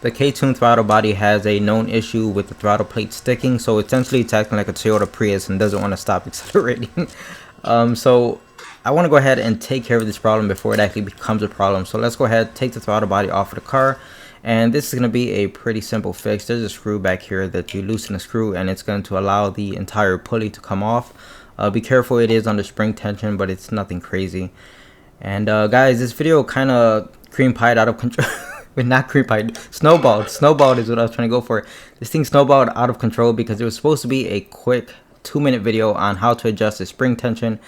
The K-Tune throttle body has a known issue with the throttle plate sticking, so essentially it's acting like a Toyota Prius and doesn't want to stop accelerating. So I want to go ahead and take care of this problem before it actually becomes a problem. So let's go ahead, take the throttle body off of the car, and this is going to be a pretty simple fix. There's a screw back here that you loosen the screw and it's going to allow the entire pulley to come off. Be careful, it is under spring tension, but it's nothing crazy. And guys, this video kind of cream pied out of control. But not cream pied, snowballed is what I was trying to go for. This thing snowballed out of control because it was supposed to be a quick 2-minute video on how to adjust the spring tension.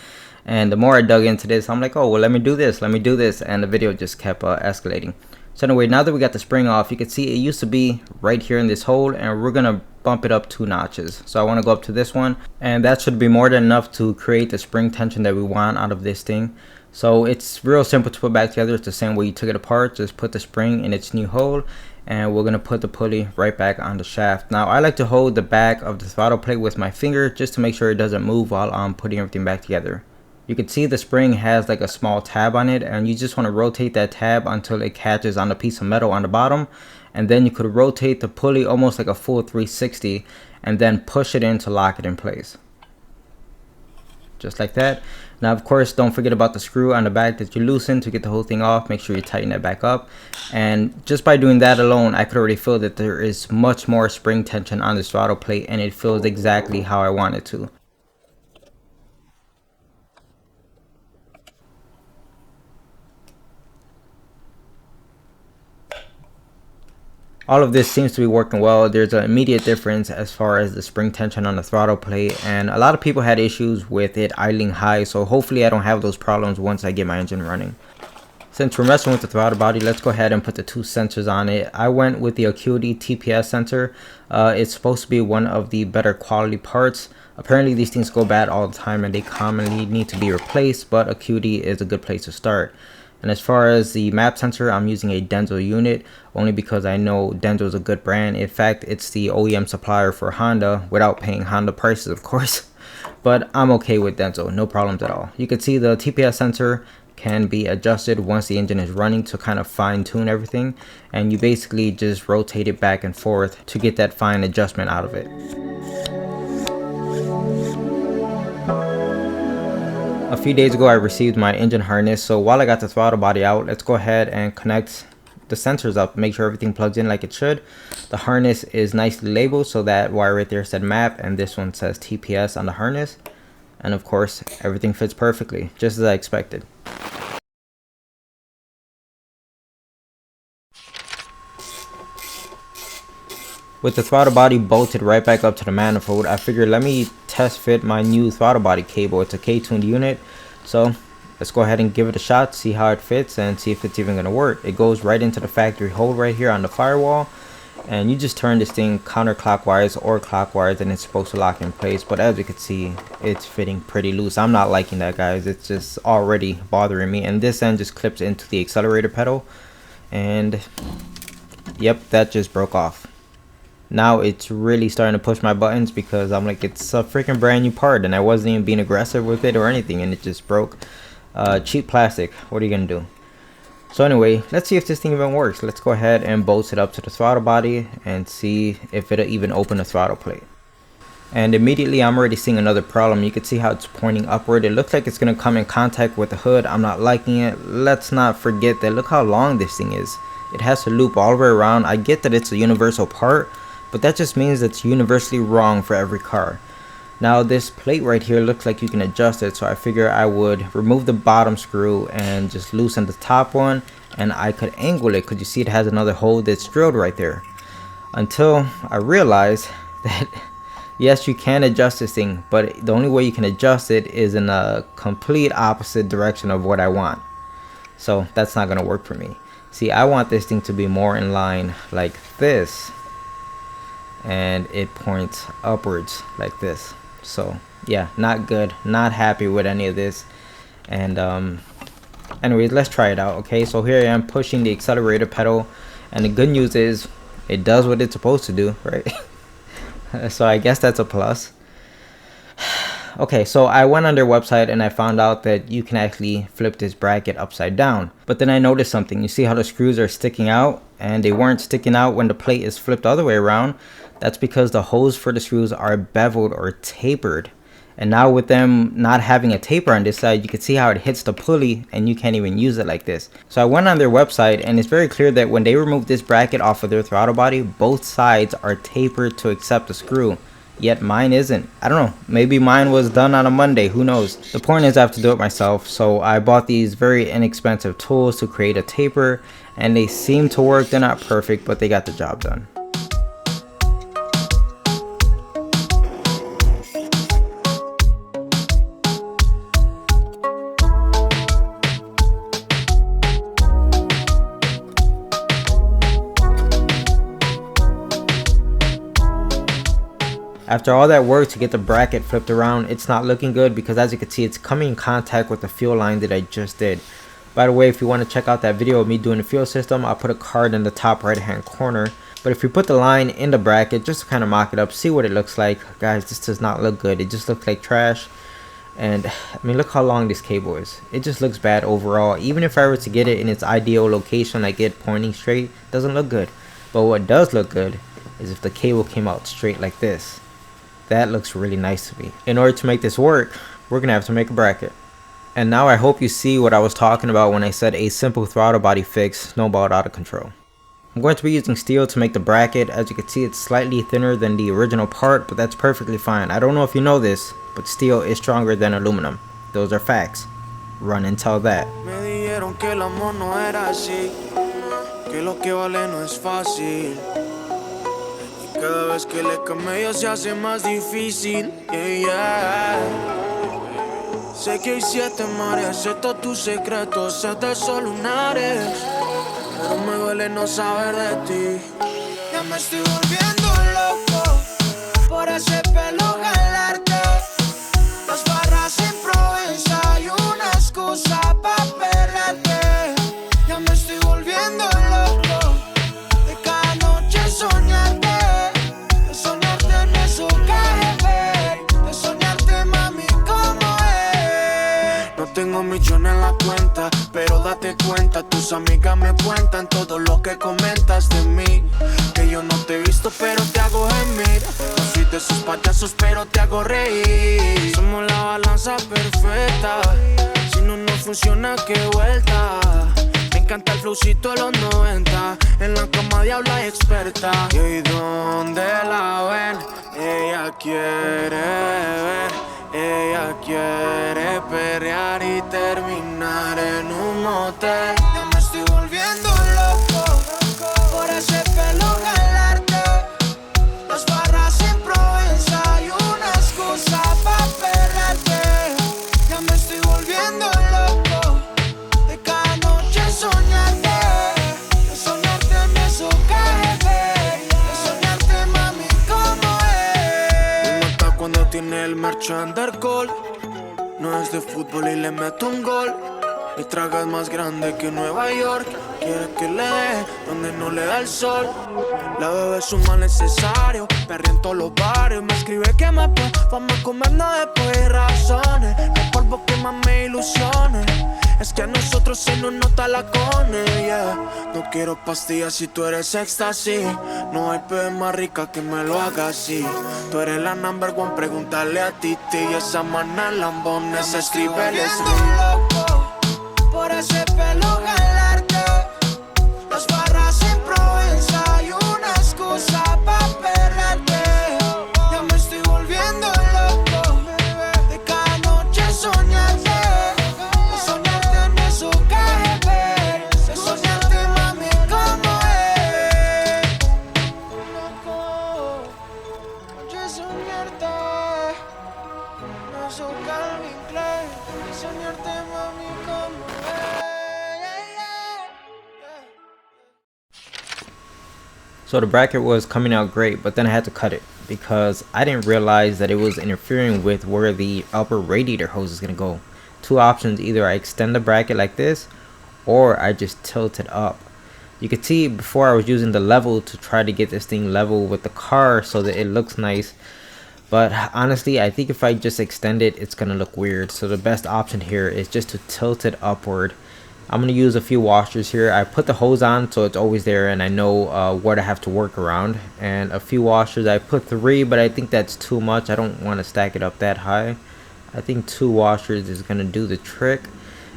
And the more I dug into this, I'm like, oh well, let me do this, and the video just kept escalating. So anyway, now that we got the spring off, you can see it used to be right here in this hole, and we're gonna bump it up 2 notches. So I want to go up to this one, and that should be more than enough to create the spring tension that we want out of this thing. So it's real simple to put back together. It's the same way you took it apart. Just put the spring in its new hole, and we're gonna put the pulley right back on the shaft. Now I like to hold the back of the throttle plate with my finger just to make sure it doesn't move while I'm putting everything back together. You can see the spring has like a small tab on it, and you just want to rotate that tab until it catches on the piece of metal on the bottom, and then you could rotate the pulley almost like a full 360 and then push it in to lock it in place. Just like that. Now of course, don't forget about the screw on the back that you loosen to get the whole thing off. Make sure you tighten that back up, and just by doing that alone, I could already feel that there is much more spring tension on this throttle plate, and it feels exactly how I want it to. All of this seems to be working well. There's an immediate difference as far as the spring tension on the throttle plate, and a lot of people had issues with it idling high, so hopefully I don't have those problems once I get my engine running. Since we're messing with the throttle body, let's go ahead and put the 2 sensors on it. I went with the Acuity TPS sensor. It's supposed to be one of the better quality parts. Apparently these things go bad all the time and they commonly need to be replaced, but Acuity is a good place to start. And as far as the map sensor, I'm using a Denso unit only because I know Denso is a good brand. In fact, it's the OEM supplier for Honda without paying Honda prices, of course. But I'm okay with Denso, no problems at all. You can see the TPS sensor can be adjusted once the engine is running to kind of fine tune everything. And you basically just rotate it back and forth to get that fine adjustment out of it. A few days ago I received my engine harness, so while I got the throttle body out, let's go ahead and connect the sensors up, make sure everything plugs in like it should. The harness is nicely labeled, so that wire right there said map and this one says TPS on the harness, and of course everything fits perfectly, just as I expected. With the throttle body bolted right back up to the manifold, I figured let me test fit my new throttle body cable. It's a K-tuned unit, so let's go ahead and give it a shot, see how it fits, and see if it's even going to work. It goes right into the factory hole right here on the firewall, and you just turn this thing counterclockwise or clockwise and it's supposed to lock in place. But as you can see, it's fitting pretty loose. I'm not liking that, guys. It's just already bothering me, and this end just clips into the accelerator pedal, and yep, that just broke off. Now it's really starting to push my buttons because I'm like, it's a freaking brand new part and I wasn't even being aggressive with it or anything, and it just broke. Cheap plastic, what are you gonna do? So anyway, let's see if this thing even works. Let's go ahead and bolt it up to the throttle body and see if it'll even open the throttle plate. And immediately I'm already seeing another problem. You can see how it's pointing upward. It looks like it's gonna come in contact with the hood. I'm not liking it. Let's not forget that look how long this thing is. It has to loop all the way around. I get that it's a universal part, but that just means it's universally wrong for every car. Now this plate right here looks like you can adjust it, so I figure I would remove the bottom screw and just loosen the top one, and I could angle it because you see it has another hole that's drilled right there. Until I realized that yes, you can adjust this thing, but the only way you can adjust it is in a complete opposite direction of what I want. So that's not going to work for me. See, I want this thing to be more in line like this, and it points upwards like this. So yeah, not good, not happy with any of this. And anyways, let's try it out. Okay, so here I am pushing the accelerator pedal, and the good news is it does what it's supposed to do, right? So I guess that's a plus. Okay, so I went on their website and I found out that you can actually flip this bracket upside down. But then I noticed something. You see how the screws are sticking out? and they weren't sticking out when the plate is flipped the other way around. That's because the holes for the screws are beveled or tapered. And now with them not having a taper on this side, you can see how it hits the pulley and you can't even use it like this. So I went on their website and it's very clear that when they remove this bracket off of their throttle body, both sides are tapered to accept the screw. Yet mine isn't. I don't know, maybe mine was done on a Monday, who knows. The point is I have to do it myself, so I bought these very inexpensive tools to create a taper, and they seem to work. They're not perfect, but they got the job done. After all that work to get the bracket flipped around, it's not looking good because as you can see, it's coming in contact with the fuel line that I just did. By the way, if you want to check out that video of me doing the fuel system, I'll put a card in the top right hand corner. But if you put the line in the bracket just to kind of mock it up, see what it looks like. Guys, this does not look good. It just looks like trash. And I mean, look how long this cable is. It just looks bad overall. Even if I were to get it in its ideal location, like it pointing straight, it doesn't look good. But what does look good is if the cable came out straight like this. That looks really nice to me. In order to make this work, we're gonna have to make a bracket. And now I hope you see what I was talking about when I said a simple throttle body fix snowballed out of control. I'm going to be using steel to make the bracket. As you can see, it's slightly thinner than the original part, but that's perfectly fine. I don't know if you know this, but steel is stronger than aluminum. Those are facts. Run and tell that. Cada vez que le camello se hace más difícil, yeah. Sé que hay 7 mares, sé todos tus secretos, sé de esos lunares, pero me duele no saber de ti. Ya me estoy volviendo loco por ese pelo galarte, las barras en Provenza y una excusa pa' perderte. Ya me estoy volviendo loco de cada noche soñarte. Tengo millones en la cuenta, pero date cuenta, tus amigas me cuentan todo lo que comentas de mí. Que yo no te he visto, pero te hago gemir. No soy de esos payasos, pero te hago reír. Somos la balanza perfecta, si no funciona, qué vuelta. Me encanta el flowcito de los 90, en la cama diabla y experta. Y hoy donde la ven, ella quiere ver. Ella quiere perrear y terminar en un motel. Ya me estoy volviendo loco por ese pelo galarte, las barras en Provenza y una excusa pa' perrarte. Ya me estoy volviendo loco de cada noche soñarte, de soñarte me socaje, de soñarte mami como es. Me mata cuando tiene el merch undercold. No es de fútbol y le meto un gol. Mi traga es más grande que Nueva York. Quiere que le dé donde no le da el sol. La bebé es un mal necesario, perrea en todos los barrios. Me escribe que me pone, vamos a comernos después de razones. No hay polvo que más me ilusione, es que a nosotros se nos nota la cone, yeah. No quiero pastillas si tú eres éxtasis. No hay pez más rica que me lo haga así. Tú eres la number one, pregúntale a Titi. Y esa mana lambón, ese stripper es loco por ese pelo galarte, las barras en Provenza y una excusa pa' perrarte. Ya me estoy volviendo loco de cada noche soñarte, de soñarte me socaje, de soñarte mami como es. Loco, noche soñarte, me soca el inglés, de soñarte mami como es. So the bracket was coming out great, but then I had to cut it because I didn't realize that it was interfering with where the upper radiator hose is going to go. Two options: either I extend the bracket like this or I just tilt it up. You can see before I was using the level to try to get this thing level with the car so that it looks nice, but honestly I think if I just extend it, it's gonna look weird. So the best option here is just to tilt it upward I'm going to use a few washers here. I put the hose on so it's always there and I know what I have to work around. And a few washers, I put 3, but I think that's too much. I don't want to stack it up that high. I think 2 washers is going to do the trick.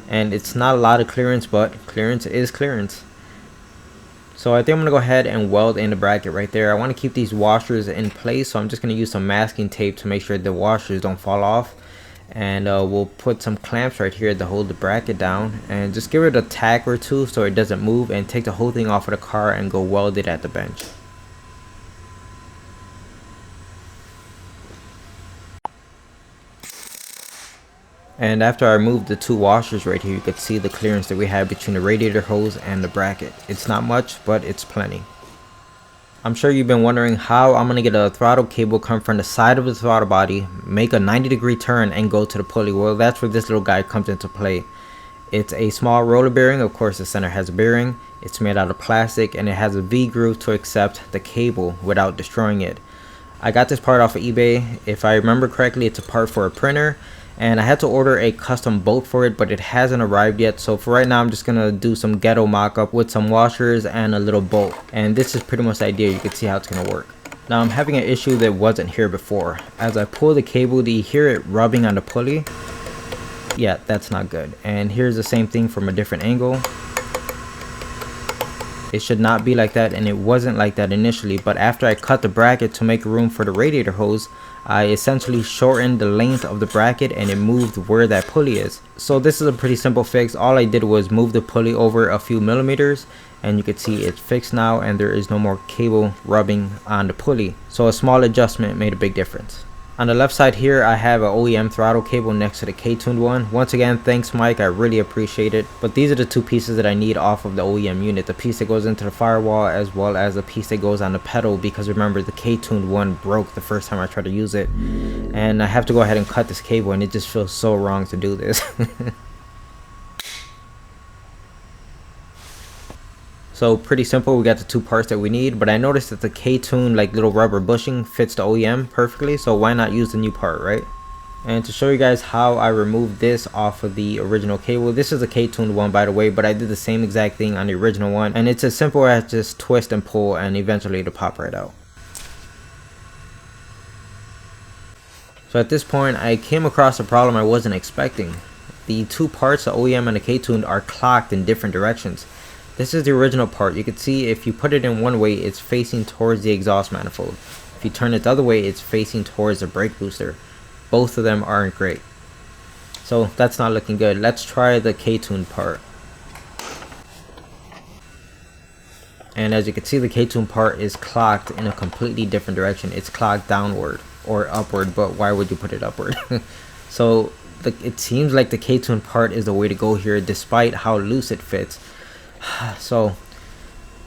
And it's not a lot of clearance, but clearance is clearance. So I think I'm going to go ahead and weld in the bracket right there. I want to keep these washers in place, so I'm just going to use some masking tape to make sure the washers don't fall off. And we'll put some clamps right here to hold the bracket down, and just give it a tack or 2 so it doesn't move, and take the whole thing off of the car and go weld it at the bench. And after I removed the 2 washers right here, you could see the clearance that we have between the radiator hose and the bracket. It's not much, but it's plenty. I'm sure you've been wondering how I'm going to get a throttle cable come from the side of the throttle body, make a 90-degree turn, and go to the pulley. Well, that's where this little guy comes into play. It's a small roller bearing. Of course, the center has a bearing. It's made out of plastic, and it has a V-groove to accept the cable without destroying it. I got this part off of eBay. If I remember correctly, it's a part for a printer. And I had to order a custom bolt for it, but it hasn't arrived yet. So for right now, I'm just gonna do some ghetto mock-up with some washers and a little bolt. And this is pretty much the idea. You can see how it's gonna work. Now I'm having an issue that wasn't here before. As I pull the cable, do you hear it rubbing on the pulley? Yeah, that's not good. And here's the same thing from a different angle. It should not be like that, and it wasn't like that initially, but after I cut the bracket to make room for the radiator hose, I essentially shortened the length of the bracket and it moved where that pulley is. So this is a pretty simple fix. All I did was move the pulley over a few millimeters, and you can see it's fixed now and there is no more cable rubbing on the pulley. So a small adjustment made a big difference. On the left side here, I have an OEM throttle cable next to the K-tuned one. Once again, thanks Mike, I really appreciate it. But these are the 2 pieces that I need off of the OEM unit. The piece that goes into the firewall, as well as the piece that goes on the pedal, because remember the K-tuned one broke the first time I tried to use it. And I have to go ahead and cut this cable, and it just feels so wrong to do this. So pretty simple, we got the 2 parts that we need, but I noticed that the K-tune like little rubber bushing fits the OEM perfectly, so why not use the new part, right? And to show you guys how I removed this off of the original cable, this is a K-tuned one by the way, but I did the same exact thing on the original one, and it's as simple as just twist and pull and eventually it'll pop right out. So at this point I came across a problem I wasn't expecting. The 2 parts, the OEM and the K-tuned, are clocked in different directions. This is the original part. You can see if you put it in one way, it's facing towards the exhaust manifold. If you turn it the other way, it's facing towards the brake booster. Both of them aren't great. So that's not looking good. Let's try the K-tuned part. And as you can see, the K-tuned part is clocked in a completely different direction. It's clocked downward or upward, but why would you put it upward? So it seems like the K-tuned part is the way to go here, despite how loose it fits. So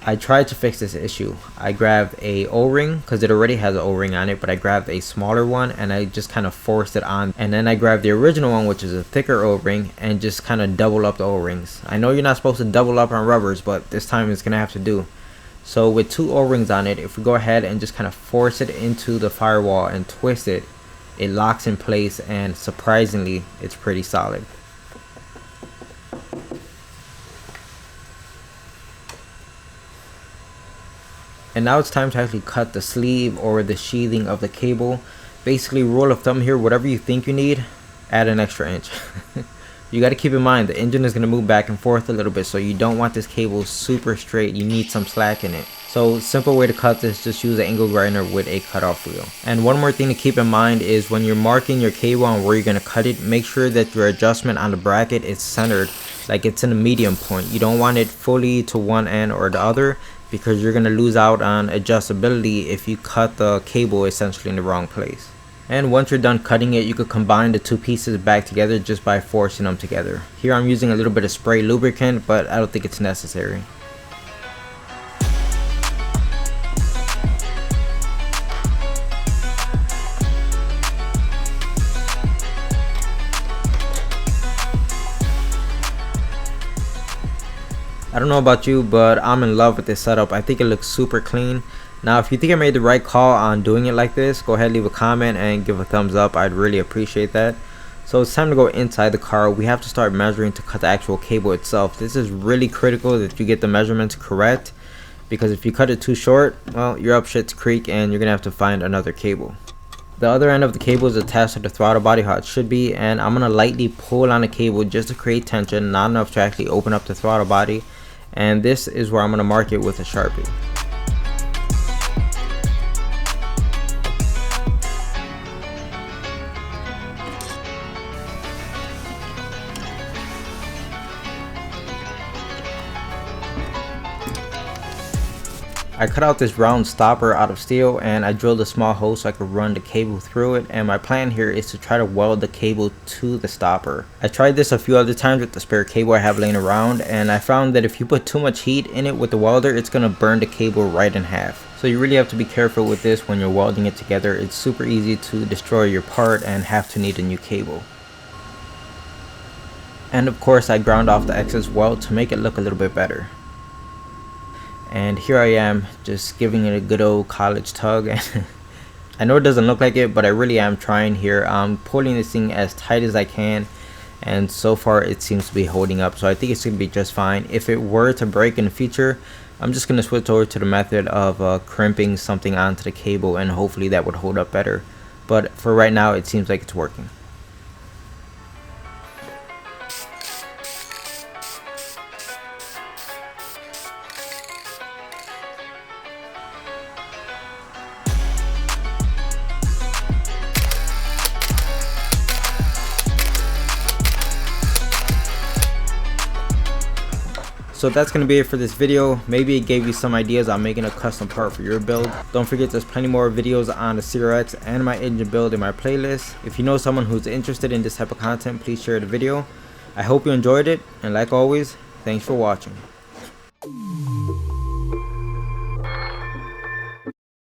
I tried to fix this issue. I grabbed a O-ring because it already has an O-ring on it, but I grabbed a smaller one and I just kind of forced it on, and then I grabbed the original one, which is a thicker O-ring, and just kind of double up the O-rings. I know you're not supposed to double up on rubbers, but this time it's gonna have to do. So with 2 O-rings on it, if we go ahead and just kind of force it into the firewall and twist it, it locks in place, and surprisingly it's pretty solid. And now it's time to actually cut the sleeve or the sheathing of the cable. Basically, rule of thumb here, whatever you think you need, add an extra inch. You got to keep in mind the engine is going to move back and forth a little bit, so you don't want this cable super straight. You need some slack in it. So simple way to cut this, just use an angle grinder with a cutoff wheel. And one more thing to keep in mind is when you're marking your cable on where you're going to cut it, make sure that your adjustment on the bracket is centered, like it's in a medium point. You don't want it fully to one end or the other, because you're going to lose out on adjustability if you cut the cable essentially in the wrong place. And once you're done cutting it, you could combine the 2 pieces back together just by forcing them together. Here I'm using a little bit of spray lubricant, but I don't think it's necessary. I don't know about you, but I'm in love with this setup. I think it looks super clean. Now, if you think I made the right call on doing it like this, go ahead, leave a comment and give a thumbs up. I'd really appreciate that. So it's time to go inside the car. We have to start measuring to cut the actual cable itself. This is really critical that you get the measurements correct, because if you cut it too short, well, you're up shit's creek and you're gonna have to find another cable. The other end of the cable is attached to the throttle body how it should be, and I'm gonna lightly pull on the cable just to create tension, not enough to actually open up the throttle body. And this is where I'm gonna mark it with a Sharpie. I cut out this round stopper out of steel and I drilled a small hole so I could run the cable through it, and my plan here is to try to weld the cable to the stopper. I tried this a few other times with the spare cable I have laying around, and I found that if you put too much heat in it with the welder, it's going to burn the cable right in half. So you really have to be careful with this when you're welding it together. It's super easy to destroy your part and have to need a new cable. And of course I ground off the excess weld to make it look a little bit better. And here I am, just giving it a good old college tug. I know it doesn't look like it, but I really am trying here. I'm pulling this thing as tight as I can, and so far it seems to be holding up, so I think it's going to be just fine. If it were to break in the future, I'm just going to switch over to the method of crimping something onto the cable, and hopefully that would hold up better. But for right now, it seems like it's working. So that's going to be it for this video. Maybe it gave you some ideas on making a custom part for your build. Don't forget there's plenty more videos on the CRX and my engine build in my playlist. If you know someone who's interested in this type of content, please share the video. I hope you enjoyed it, and like always, thanks for watching.